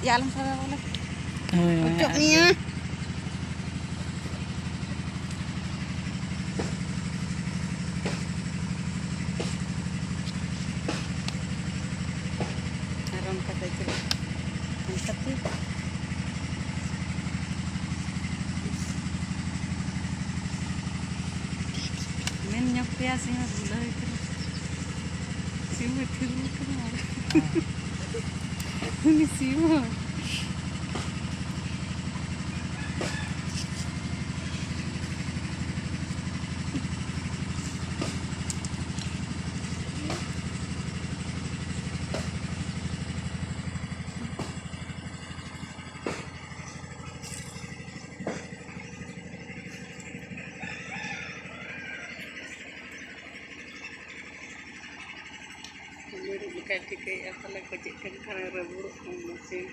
Ya alam salah boleh. Oh, Ucok nih ya. Aron kata itu. Angkat sih. Men nyokya sih gula itu. Siapa itu kenal? Ini siapa? Kayak apa lagi kecil kan karena buruk mesin.